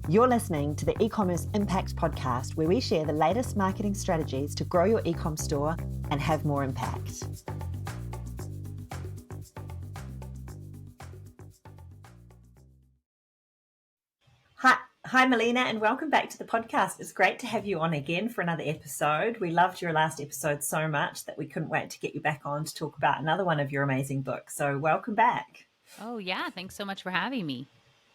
You're listening to the eCommerce Impact Podcast, where we share the latest marketing strategies to grow your eCom store and have more impact. Hi, Melina, and welcome back to the podcast. It's great to have you on again for another episode. We loved your last episode so much that we couldn't wait to get you back on to talk about another one of your amazing books. So welcome back. Oh, yeah. Thanks so much for having me.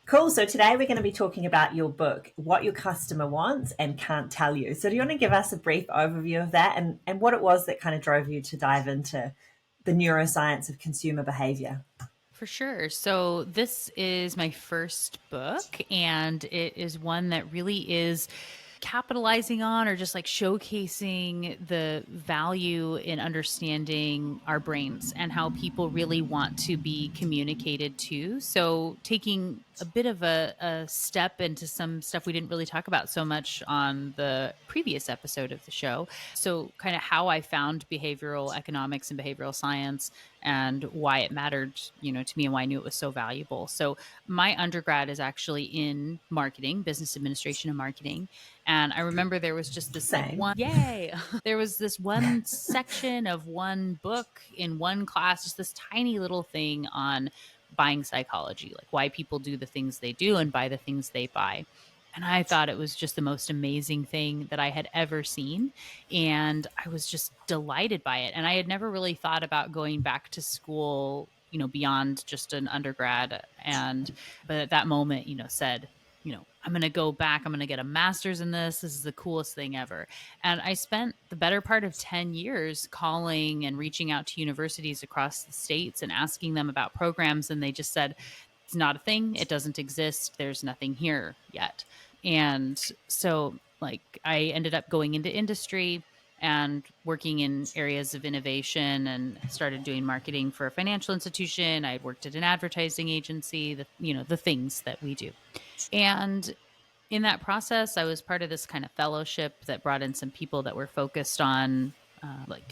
Cool. So today we're going to be talking about your book, What Your Customer Wants and Can't Tell You. So do you want to give us a brief overview of that and what it was that kind of drove you to dive into the neuroscience of consumer behavior? For sure. So this is my first book, and it is one that really is capitalizing on or just like showcasing the value in understanding our brains and how people really want to be communicated to. So taking a bit of a step into some stuff we didn't really talk about so much on the previous episode of the show. So kind of how I found behavioral economics and behavioral science and why it mattered, to me, and why I knew it was so valuable. So my undergrad is actually in marketing, business administration and marketing. And I remember there was just this there was this one section of one book in one class, just this tiny little thing on buying psychology, like why people do the things they do and buy the things they buy. And I thought it was just the most amazing thing that I had ever seen. And I was just delighted by it. And I had never really thought about going back to school, beyond just an undergrad. But at that moment, said, I'm going to go back. I'm going to get a master's in this. This is the coolest thing ever. And I spent the better part of 10 years calling and reaching out to universities across the states and asking them about programs. And they just said, it's not a thing. It doesn't exist. There's nothing here yet. And so I ended up going into industry and working in areas of innovation and started doing marketing for a financial institution. I worked at an advertising agency, the things that we do. And in that process, I was part of this kind of fellowship that brought in some people that were focused on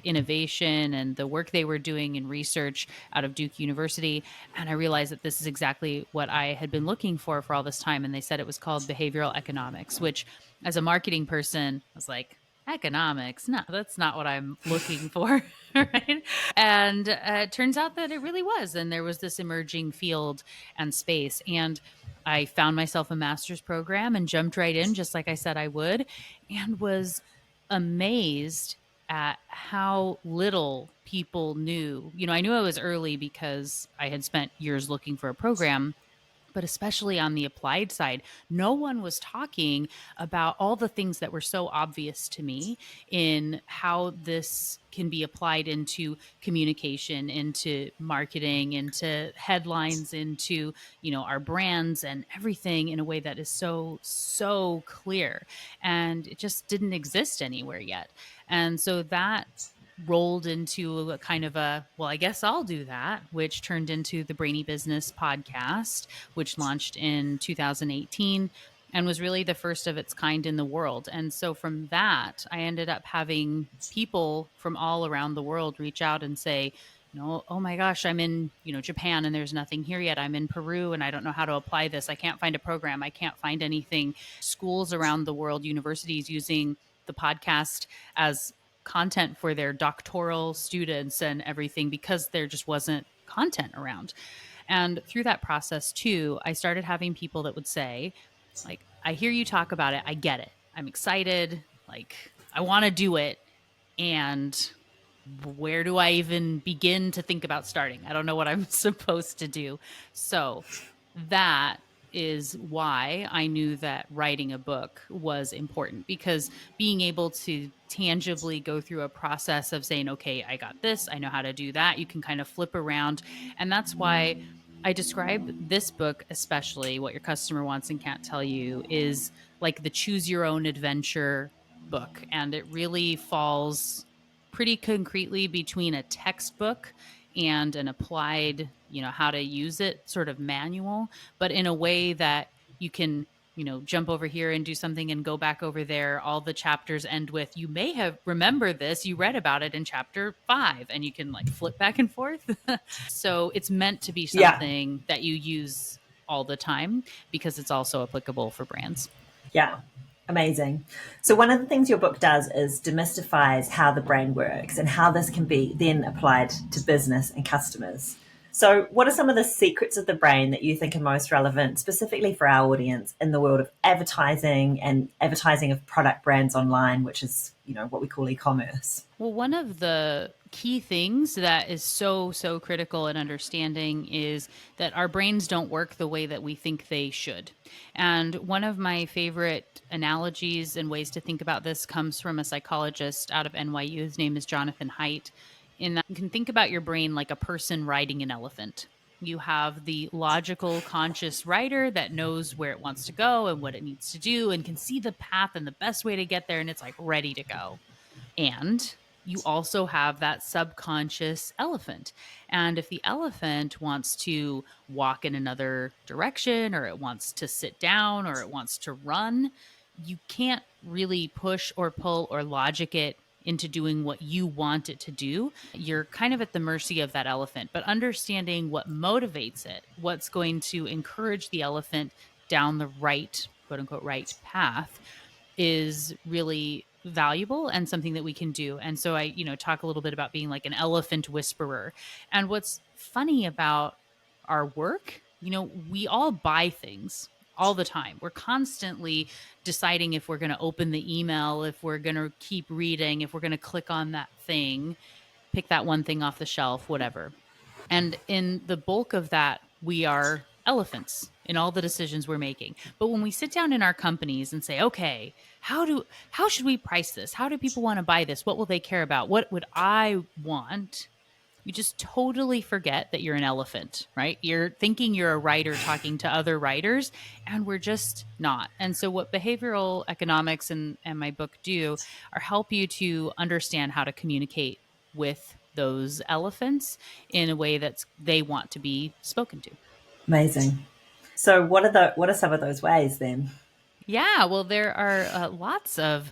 innovation and the work they were doing in research out of Duke University. And I realized that this is exactly what I had been looking for all this time. And they said it was called behavioral economics, which as a marketing person, I was like, economics? No, that's not what I'm looking for. Right. And it turns out that it really was. And there was this emerging field and space. And I found myself a master's program and jumped right in, just like I said I would, and was amazed at how little people knew. I knew I was early because I had spent years looking for a program, but especially on the applied side, no one was talking about all the things that were so obvious to me in how this can be applied into communication, into marketing, into headlines, into, our brands and everything in a way that is so clear. And it just didn't exist anywhere yet. And so that rolled into a kind of I guess I'll do that, which turned into the Brainy Business podcast, which launched in 2018 and was really the first of its kind in the world. And so from that, I ended up having people from all around the world reach out and say, oh my gosh, I'm in, Japan and there's nothing here yet. I'm in Peru and I don't know how to apply this. I can't find a program. I can't find anything. Schools around the world, universities using the podcast as content for their doctoral students and everything because there just wasn't content around. And through that process too, I started having people that would say, I hear you talk about it. I get it. I'm excited. I want to do it. And where do I even begin to think about starting? I don't know what I'm supposed to do. So that is why I knew that writing a book was important, because being able to tangibly go through a process of saying, okay, I got this, I know how to do that, you can kind of flip around. And that's why I describe this book, especially What Your Customer Wants and Can't Tell You, is like the choose your own adventure book. And it really falls pretty concretely between a textbook and an applied, how to use it sort of manual, but in a way that you can, jump over here and do something and go back over there. All the chapters end with, you may have remembered this, you read about it in chapter 5, and you can flip back and forth. So it's meant to be something that you use all the time because it's also applicable for brands. Yeah, amazing. So, one of the things your book does is demystifies how the brain works and how this can be then applied to business and customers. So, what are some of the secrets of the brain that you think are most relevant, specifically for our audience, in the world of advertising and advertising of product brands online, which is, what we call e-commerce? Well, one of the key things that is so critical in understanding is that our brains don't work the way that we think they should. And one of my favorite analogies and ways to think about this comes from a psychologist out of NYU. His name is Jonathan Haidt. In that, you can think about your brain like a person riding an elephant. You have the logical, conscious rider that knows where it wants to go and what it needs to do and can see the path and the best way to get there, and it's like ready to go. And you also have that subconscious elephant. And if the elephant wants to walk in another direction, or it wants to sit down, or it wants to run, you can't really push or pull or logic it into doing what you want it to do. You're kind of at the mercy of that elephant, but understanding what motivates it, what's going to encourage the elephant down the right, quote unquote, right path, is really valuable and something that we can do. And so I, talk a little bit about being like an elephant whisperer. And what's funny about our work, we all buy things all the time. We're constantly deciding if we're going to open the email, if we're going to keep reading, if we're going to click on that thing, pick that one thing off the shelf, whatever. And in the bulk of that, we are elephants in all the decisions we're making. But when we sit down in our companies and say, okay, how should we price this? How do people want to buy this? What will they care about? What would I want? You just totally forget that you're an elephant, right? You're thinking you're a writer talking to other writers, and we're just not. And so what behavioral economics and my book do are help you to understand how to communicate with those elephants in a way that they want to be spoken to. Amazing. So, what are some of those ways then? Yeah, well, there are lots of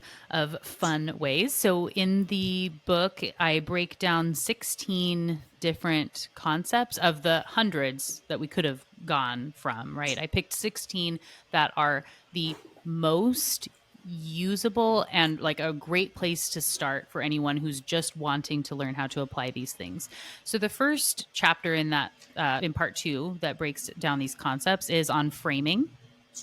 fun ways. So in the book, I break down 16 different concepts of the hundreds that we could have gone from, right? I picked 16 that are the most usable and like a great place to start for anyone who's just wanting to learn how to apply these things. So the first chapter in that, in part 2, that breaks down these concepts is on framing.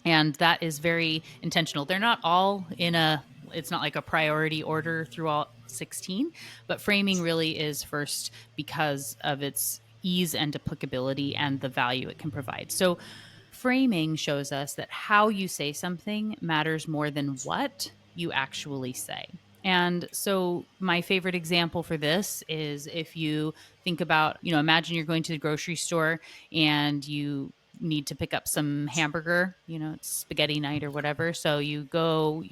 And that is very intentional. They're not all it's not like a priority order through all 16, but framing really is first because of its ease and applicability and the value it can provide. So framing shows us that how you say something matters more than what you actually say. And so my favorite example for this is if you think about, imagine you're going to the grocery store and you need to pick up some hamburger, it's spaghetti night or whatever. So you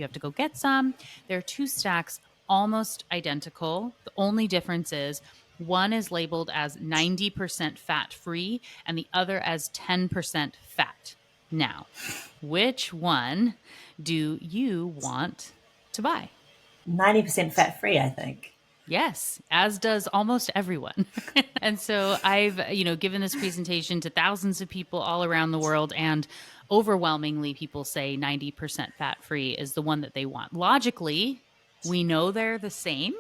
have to go get some. There are 2 stacks almost identical. The only difference is one is labeled as 90% fat free and the other as 10% fat. Now, which one do you want to buy? 90% fat free, I think. Yes, as does almost everyone. And so I've, given this presentation to thousands of people all around the world, and overwhelmingly people say 90% fat free is the one that they want. Logically, we know they're the same,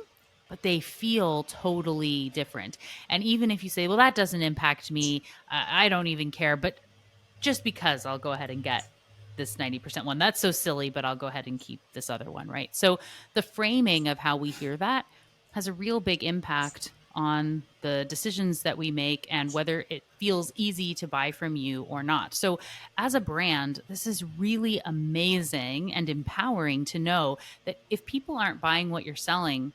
but they feel totally different. And even if you say, well, that doesn't impact me, I don't even care, but just because I'll go ahead and get this 90% one. That's so silly, but I'll go ahead and keep this other one, right? So the framing of how we hear that has a real big impact on the decisions that we make and whether it feels easy to buy from you or not. So as a brand, this is really amazing and empowering to know that if people aren't buying what you're selling,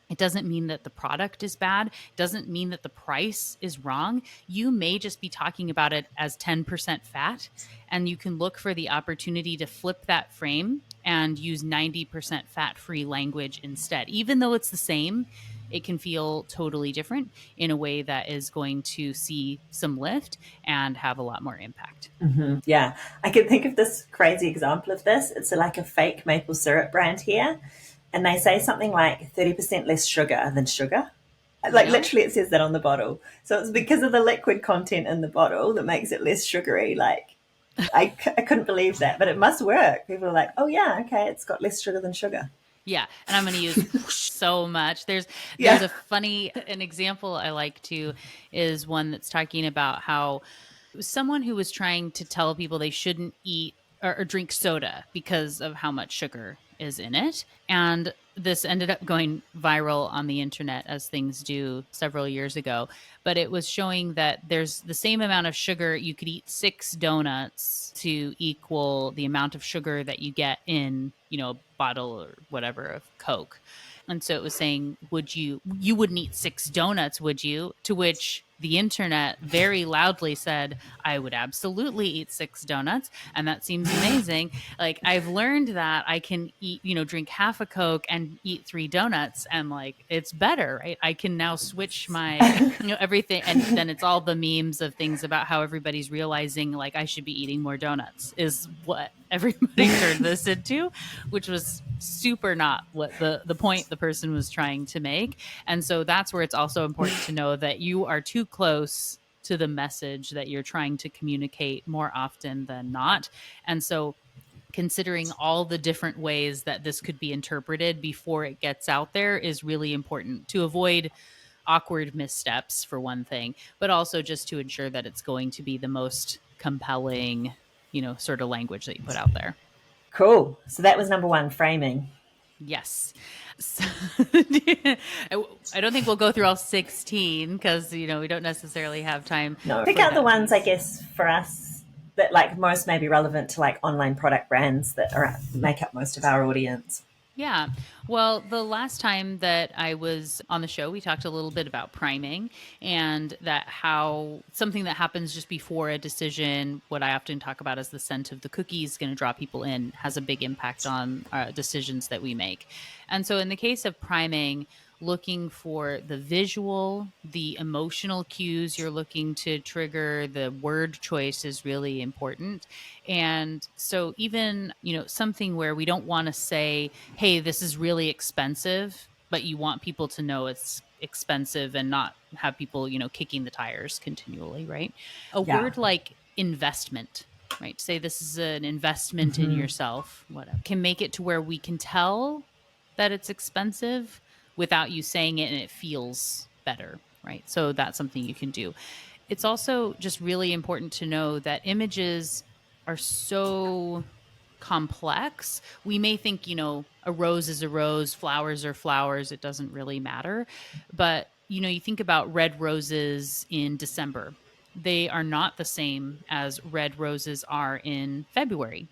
it doesn't mean that the product is bad. It doesn't mean that the price is wrong. You may just be talking about it as 10% fat, and you can look for the opportunity to flip that frame and use 90% fat-free language instead. Even though it's the same, it can feel totally different in a way that is going to see some lift and have a lot more impact. Mm-hmm. Yeah, I can think of this crazy example of this. It's like a fake maple syrup brand here. And they say something like 30% less sugar than sugar. Like literally it says that on the bottle. So it's because of the liquid content in the bottle that makes it less sugary. Like I couldn't believe that, but it must work. People are like, oh, yeah, okay, it's got less sugar than sugar. Yeah, and I'm going to use so much. There's Yeah. a funny an example I like to is one that's talking about how someone who was trying to tell people they shouldn't eat or drink soda because of how much sugar is in it. And this ended up going viral on the internet, as things do, several years ago. But it was showing that there's the same amount of sugar. You could eat 6 donuts to equal the amount of sugar that you get in, a bottle or whatever of Coke. And so it was saying, you wouldn't eat 6 donuts, would you? To which the internet very loudly said, I would absolutely eat 6 donuts. And that seems amazing. Like, I've learned that I can eat, drink half a Coke and eat 3 donuts. And like, it's better, right? I can now switch my, everything. And then it's all the memes of things about how everybody's realizing like I should be eating more donuts is what everybody turned this into, which was super not what the point the person was trying to make. And so that's where it's also important to know that you are too close to the message that you're trying to communicate more often than not. And so considering all the different ways that this could be interpreted before it gets out there is really important to avoid awkward missteps, for one thing, but also just to ensure that it's going to be the most compelling, sort of language that you put out there. Cool. So that was number one, framing. Yes. So, I don't think we'll go through all 16 because, we don't necessarily have time No, pick for out the that ones, I piece. guess, for us that like most may be relevant to like online product brands that are make up most of our audience. Yeah. Well, the last time that I was on the show, we talked a little bit about priming and that how something that happens just before a decision, what I often talk about as the scent of the cookie is going to draw people in, has a big impact on decisions that we make. And so, in the case of priming, looking for the visual, the emotional cues you're looking to trigger, the word choice is really important. And so even, something where we don't want to say, hey, this is really expensive, but you want people to know it's expensive and not have people, kicking the tires continually, right? A Yeah. word like investment, right? Say this is an investment in Mm-hmm. yourself, whatever, can make it to where we can tell that it's expensive without you saying it and it feels better, right? So that's something you can do. It's also just really important to know that images are so complex. We may think, a rose is a rose, flowers are flowers, it doesn't really matter. But, you think about red roses in December. They are not the same as red roses are in February.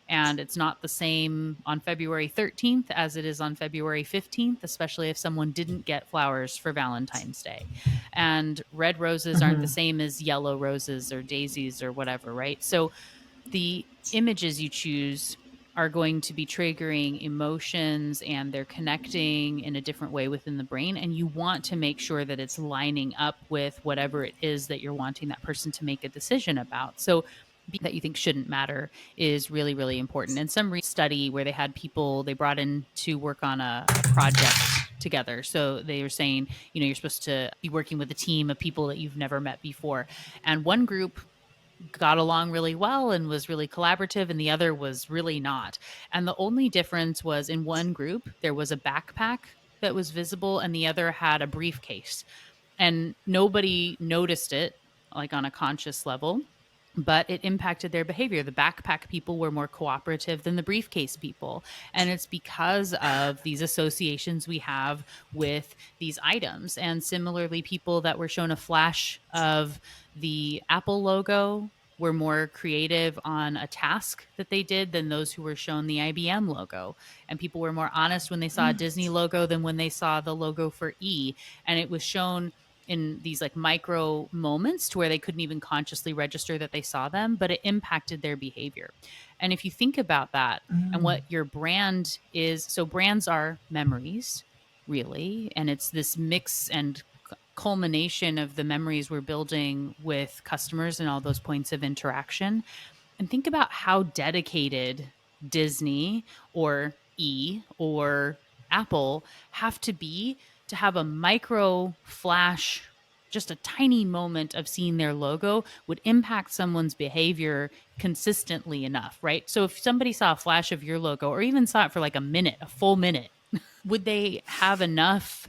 And it's not the same on February 13th as it is on February 15th, especially if someone didn't get flowers for Valentine's Day. And red roses aren't the Mm-hmm. same as yellow roses or daisies or whatever, right? So the images you choose are going to be triggering emotions and they're connecting in a different way within the brain. And you want to make sure that it's lining up with whatever it is that you're wanting that person to make a decision about. So, that you think shouldn't matter is really, really important. And some study where they had people they brought in to work on a project together. So they were saying, you're supposed to be working with a team of people that you've never met before. And one group got along really well and was really collaborative and the other was really not. And the only difference was in one group there was a backpack that was visible and the other had a briefcase. And nobody noticed it like on a conscious level, but it impacted their behavior. The backpack people were more cooperative than the briefcase people. And it's because of these associations we have with these items. And similarly, people that were shown a flash of the Apple logo were more creative on a task that they did than those who were shown the IBM logo. And people were more honest when they saw a Disney logo than when they saw the logo for E. And it was shown in these like micro moments to where they couldn't even consciously register that they saw them, but it impacted their behavior. And if you think about that and what your brand is, so brands are memories, really, and it's this mix and culmination of the memories we're building with customers and all those points of interaction. And think about how dedicated Disney or or Apple have to be to have a micro flash just a tiny moment of seeing their logo would impact someone's behavior consistently enough, right? So if somebody saw a flash of your logo or even saw it for like a minute, a full minute, would they have enough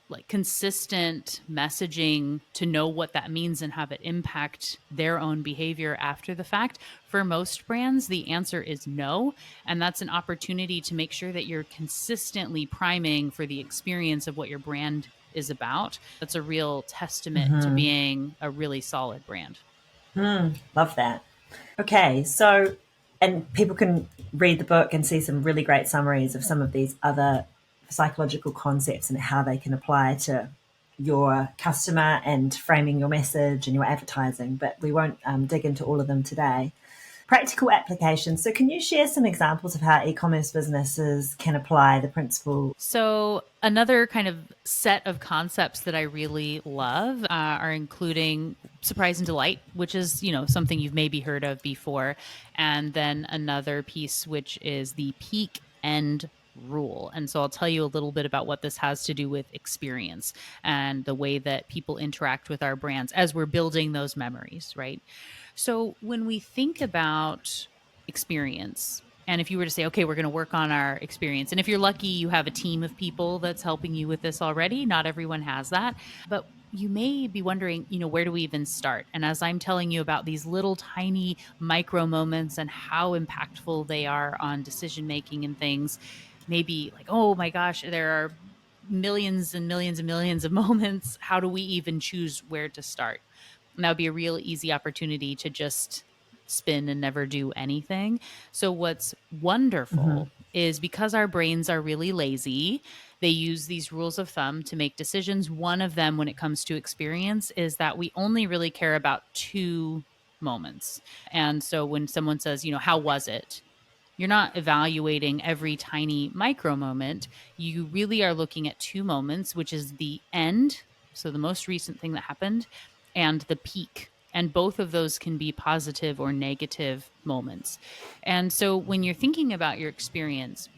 like consistent messaging to know what that means and have it impact their own behavior after the fact? For most brands, the answer is no. And that's an opportunity to make sure that you're consistently priming for the experience of what your brand is about. That's a real testament to being a really solid brand. Love that. Okay, so, and people can read the book and see some really great summaries of some of these other psychological concepts and how they can apply to your customer and framing your message and your advertising, but we won't dig into all of them today. Practical applications. So, can you share some examples of how e-commerce businesses can apply the principle? So, another kind of set of concepts that I really love are including surprise and delight, which is, something you've maybe heard of before. And then another piece, which is the peak end rule. And so I'll tell you a little bit about what this has to do with experience and the way that people interact with our brands as we're building those memories, right? So when we think about experience, and if you were to say, okay, we're going to work on our experience, and if you're lucky, you have a team of people that's helping you with this already. Not everyone has that. But you may be wondering, where do we even start? And as I'm telling you about these little tiny micro moments and how impactful they are on decision making and things, maybe like, oh my gosh, there are millions and millions and millions of moments. How do we even choose where to start? And that would be a real easy opportunity to just spin and never do anything. So, what's wonderful is because our brains are really lazy, they use these rules of thumb to make decisions. One of them, when it comes to experience, is that we only really care about two moments. And so, when someone says, how was it? You're not evaluating every tiny micro moment. You really are looking at two moments, which is the end, so the most recent thing that happened, and the peak. And both of those can be positive or negative moments. And so when you're thinking about your experience,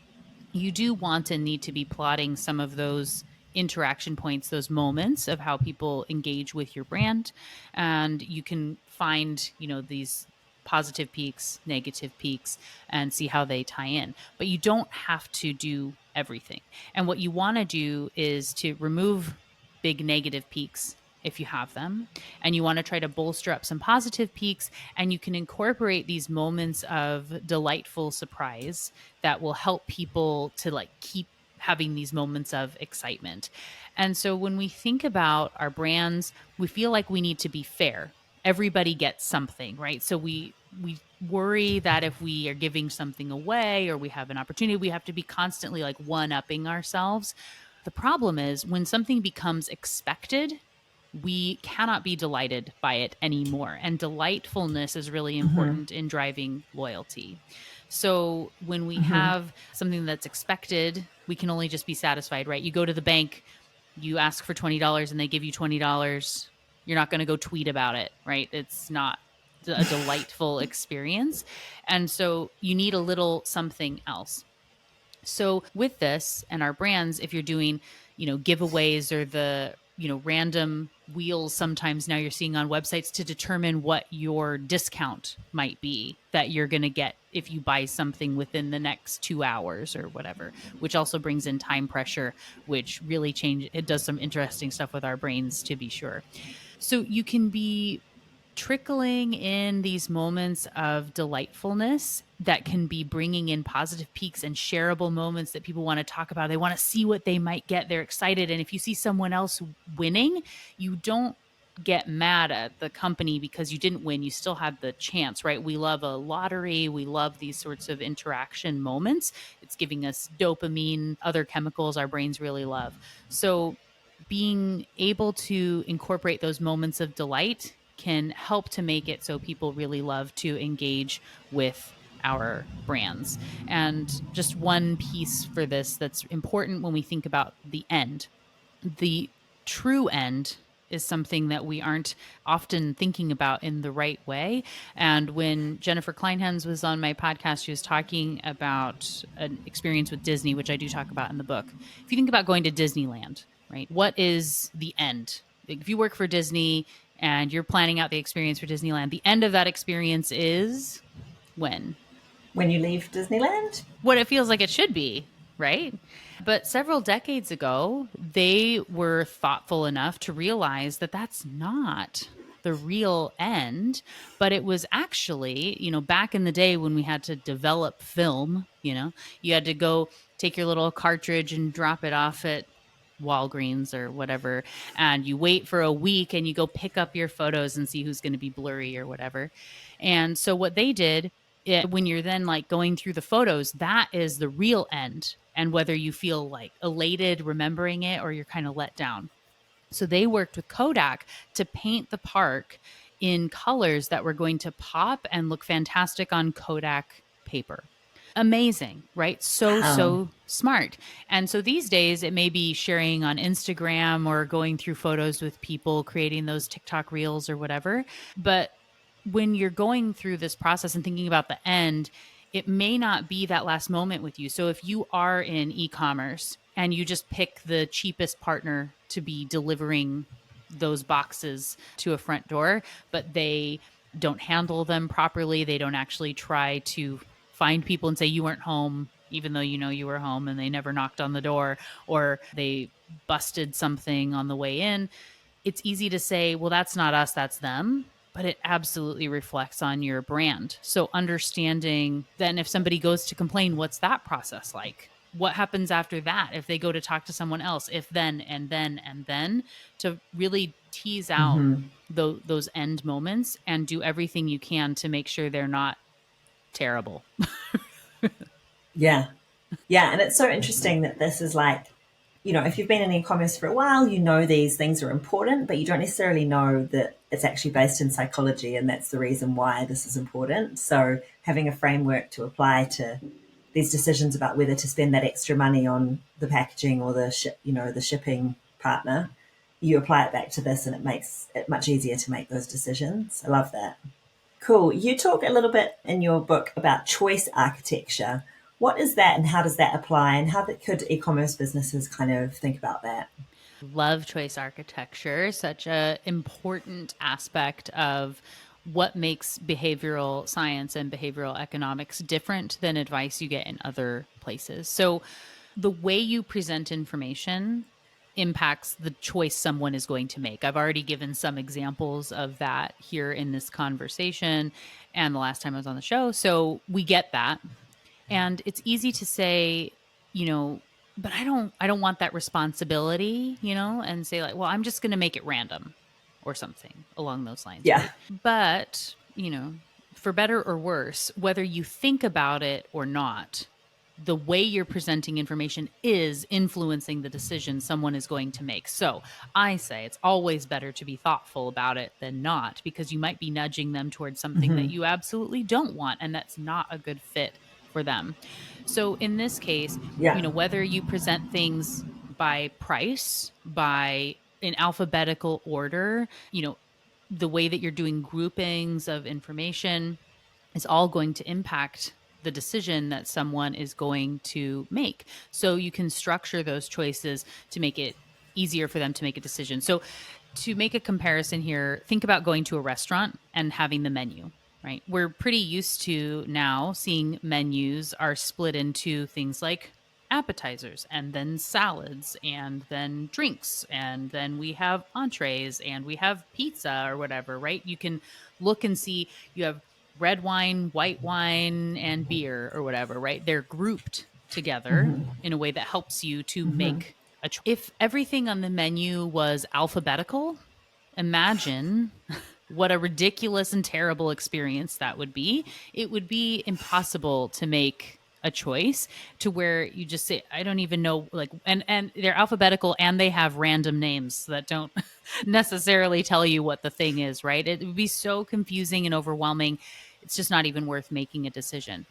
you do want and need to be plotting some of those interaction points, those moments of how people engage with your brand. And you can find, these positive peaks, negative peaks, and see how they tie in. But you don't have to do everything. And what you want to do is to remove big negative peaks if you have them, and you want to try to bolster up some positive peaks, and you can incorporate these moments of delightful surprise that will help people to like keep having these moments of excitement. And so when we think about our brands, we feel like we need to be fair. Everybody gets something, right? So we worry that if we are giving something away or we have an opportunity, we have to be constantly like one-upping ourselves. The problem is when something becomes expected, we cannot be delighted by it anymore. And delightfulness is really important in driving loyalty. So when we have something that's expected, we can only just be satisfied, right? You go to the bank, you ask for $20 and they give you $20. You're not going to go tweet about it, right? It's not a delightful experience. And so you need a little something else. So with this and our brands, if you're doing, giveaways or the, random wheels sometimes now you're seeing on websites to determine what your discount might be that you're going to get if you buy something within the next 2 hours or whatever, which also brings in time pressure, which really it does some interesting stuff with our brains, to be sure. So you can be trickling in these moments of delightfulness that can be bringing in positive peaks and shareable moments that people want to talk about. They want to see what they might get. They're excited. And if you see someone else winning, you don't get mad at the company because you didn't win. You still had the chance, right? We love a lottery. We love these sorts of interaction moments. It's giving us dopamine, other chemicals our brains really love. So being able to incorporate those moments of delight can help to make it so people really love to engage with our brands. And just one piece for this that's important when we think about the end. The true end is something that we aren't often thinking about in the right way. And when Jennifer Kleinhans was on my podcast, she was talking about an experience with Disney, which I do talk about in the book. If you think about going to Disneyland, right? What is the end? if you work for Disney and you're planning out the experience for Disneyland, the end of that experience is when? When you leave Disneyland? What it feels like it should be, right? But several decades ago, they were thoughtful enough to realize that that's not the real end, but it was actually, back in the day when we had to develop film, you had to go take your little cartridge and drop it off at Walgreens or whatever, and you wait for a week and you go pick up your photos and see who's going to be blurry or whatever. And so what they did, when you're then like going through the photos, that is the real end. And whether you feel like elated remembering it or you're kind of let down. So they worked with Kodak to paint the park in colors that were going to pop and look fantastic on Kodak paper. Amazing, right? So, Wow. so smart. And so these days it may be sharing on Instagram or going through photos with people, creating those TikTok reels or whatever. But when you're going through this process and thinking about the end, it may not be that last moment with you. So if you are in e-commerce and you just pick the cheapest partner to be delivering those boxes to a front door, but they don't handle them properly, they don't actually try to find people and say you weren't home even though you were home, and they never knocked on the door, or they busted something on the way in, it's easy to say, well, that's not us, that's them. But it absolutely reflects on your brand. So understanding then if somebody goes to complain, what's that process like? What happens after that? If they go to talk to someone else, if then, and then, and then, to really tease out those end moments and do everything you can to make sure they're not terrible. Yeah. Yeah. And it's so interesting that this is like, if you've been in e-commerce for a while, these things are important, but you don't necessarily know that it's actually based in psychology, and that's the reason why this is important. So having a framework to apply to these decisions about whether to spend that extra money on the packaging or the shipping partner, you apply it back to this, and it makes it much easier to make those decisions. I love that. Cool. You talk a little bit in your book about choice architecture. What is that, and how does that apply, and how could e-commerce businesses kind of think about that? Love choice architecture, such a important aspect of what makes behavioral science and behavioral economics different than advice you get in other places. So the way you present information impacts the choice someone is going to make. I've already given some examples of that here in this conversation and the last time I was on the show. So we get that. And it's easy to say, you know, but I don't want that responsibility, and say like, well, I'm just going to make it random or something along those lines, Yeah. right? But, for better or worse, whether you think about it or not, the way you're presenting information is influencing the decision someone is going to make. So I say it's always better to be thoughtful about it than not, because you might be nudging them towards something that you absolutely don't want, and that's not a good fit for them. So in this case, Yeah. whether you present things by price, by in alphabetical order, the way that you're doing groupings of information is all going to impact the decision that someone is going to make. So you can structure those choices to make it easier for them to make a decision. So to make a comparison here, think about going to a restaurant and having the menu, right? We're pretty used to now seeing menus are split into things like appetizers and then salads and then drinks and then we have entrees and we have pizza or whatever, right? You can look and see you have red wine, white wine, and beer or whatever, right? They're grouped together in a way that helps you to make a choice. If everything on the menu was alphabetical, imagine what a ridiculous and terrible experience that would be. It would be impossible to make a choice to where you just say, I don't even know, like, and they're alphabetical and they have random names that don't necessarily tell you what the thing is, right? It would be so confusing and overwhelming. It's just not even worth making a decision.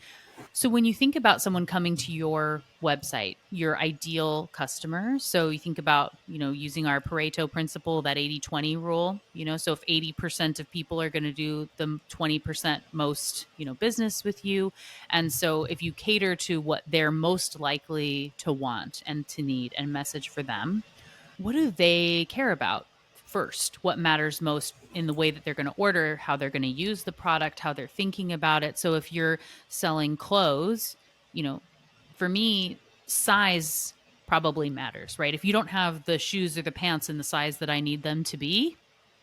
So when you think about someone coming to your website, your ideal customer, so you think about, using our Pareto principle, that 80-20 rule, so if 80% of people are going to do the 20% most, business with you. And so if you cater to what they're most likely to want and to need and message for them, what do they care about? first, what matters most in the way that they're going to order, how they're going to use the product, how they're thinking about it. So if you're selling clothes, for me, size probably matters, right? If you don't have the shoes or the pants in the size that I need them to be,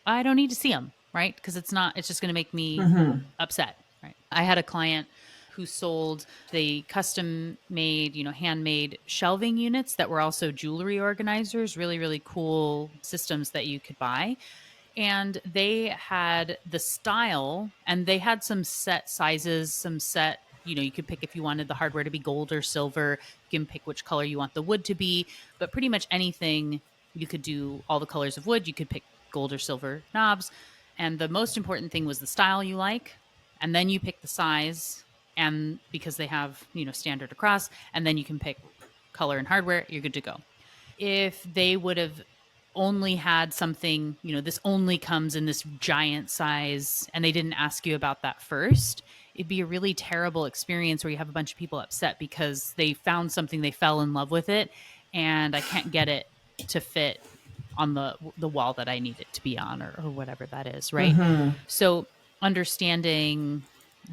I don't need to see them, right? Because it's just going to make me upset, right? I had a client who sold the custom made, handmade shelving units that were also jewelry organizers, really, really cool systems that you could buy. And they had the style and they had some set sizes, some set, you could pick if you wanted the hardware to be gold or silver. You can pick which color you want the wood to be, but pretty much anything you could do all the colors of wood. You could pick gold or silver knobs. And the most important thing was the style you like. And then you pick the size, and because they have, standard across, and then you can pick color and hardware, you're good to go. If they would have only had something, this only comes in this giant size, and they didn't ask you about that first, it'd be a really terrible experience where you have a bunch of people upset because they found something, they fell in love with it, and I can't get it to fit on the wall that I need it to be on, or whatever that is, right? So understanding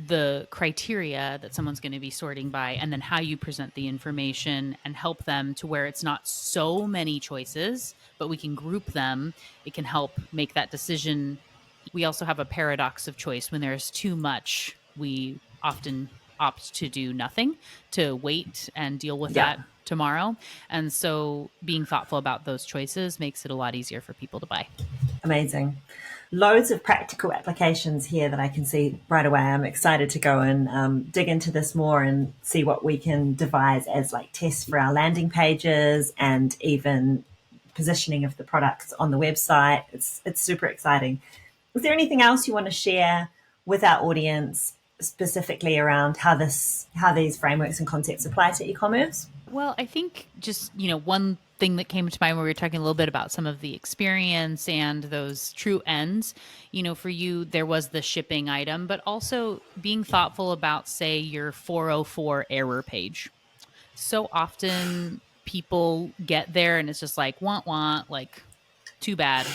the criteria that someone's going to be sorting by, and then how you present the information and help them to where it's not so many choices, but we can group them. It can help make that decision. We also have a paradox of choice. When there's too much, we often opt to do nothing, to wait and deal with that tomorrow. And so being thoughtful about those choices makes it a lot easier for people to buy. Amazing. Loads of practical applications here that I can see right away. I'm excited to go and dig into this more and see what we can devise as like tests for our landing pages and even positioning of the products on the website. It's super exciting. Is there anything else you want to share with our audience specifically around how these frameworks and concepts apply to e-commerce? Well, I think just, one thing that came to mind when we were talking a little bit about some of the experience and those true ends, for you, there was the shipping item, but also being thoughtful about, say, your 404 error page. So often people get there and it's just like, want, like, too bad.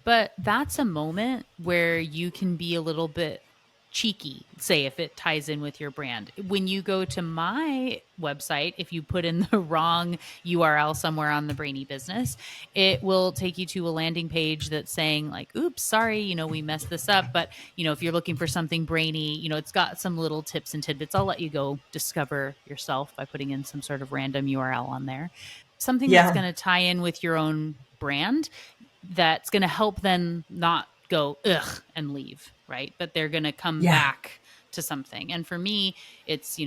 But that's a moment where you can be a little bit cheeky, say, if it ties in with your brand. When you go to my website, if you put in the wrong URL somewhere on the Brainy Business, it will take you to a landing page that's saying like, oops, sorry, we messed this up. But, if you're looking for something brainy, it's got some little tips and tidbits. I'll let you go discover yourself by putting in some sort of random URL on there. Something that's going to tie in with your own brand, that's going to help them not go ugh and leave, right? But they're going to come back to something. And for me, it's,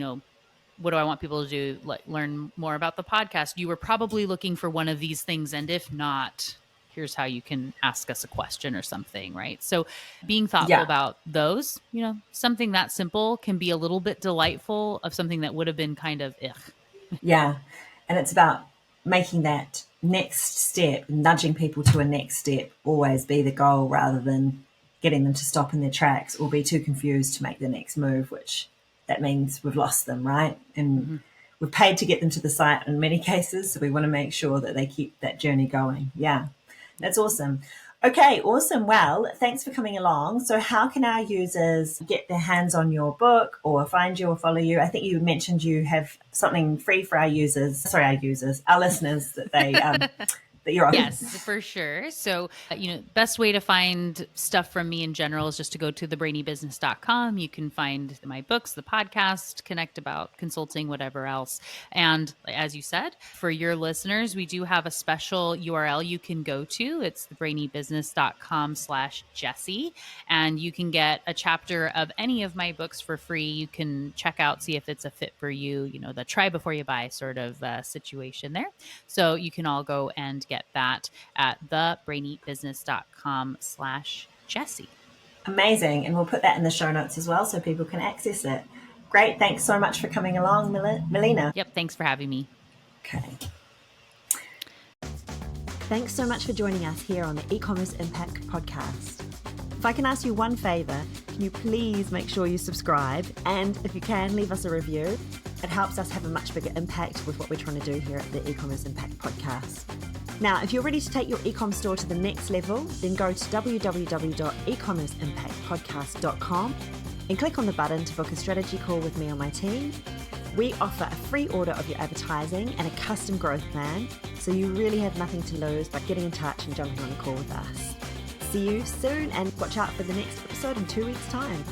what do I want people to do? Like, learn more about the podcast. You were probably looking for one of these things. And if not, here's how you can ask us a question or something, right? So being thoughtful about those, something that simple can be a little bit delightful of something that would have been kind of ugh. Yeah. And it's about making that next step, nudging people to a next step, always be the goal rather than getting them to stop in their tracks or be too confused to make the next move, which that means we've lost them, right? And we've paid to get them to the site in many cases, so we want to make sure that they keep that journey going. Yeah, that's awesome. Okay, awesome. Well, thanks for coming along. So how can our users get their hands on your book or find you or follow you? I think you mentioned you have something free for our listeners, that they that you're on. Yes, for sure. So, best way to find stuff from me in general is just to go to thebrainybusiness.com. You can find my books, the podcast, connect about consulting, whatever else. And as you said, for your listeners, we do have a special URL you can go to. It's thebrainybusiness.com/Jessie. And you can get a chapter of any of my books for free. You can check out, see if it's a fit for you, the try before you buy sort of situation there. So you can all go and get that at thebrainybusiness.com/Jessie. Amazing. And we'll put that in the show notes as well so people can access it. Great. Thanks so much for coming along, Melina. Yep. Thanks for having me. Okay. Thanks so much for joining us here on the e-commerce impact podcast. If I can ask you one favor, can you please make sure you subscribe? And if you can, leave us a review. It helps us have a much bigger impact with what we're trying to do here at the eCommerce Impact Podcast. Now, if you're ready to take your ecom store to the next level, then go to www.ecommerceimpactpodcast.com and click on the button to book a strategy call with me or my team. We offer a free audit of your advertising and a custom growth plan, so you really have nothing to lose by getting in touch and jumping on a call with us. See you soon, and watch out for the next episode in 2 weeks' time.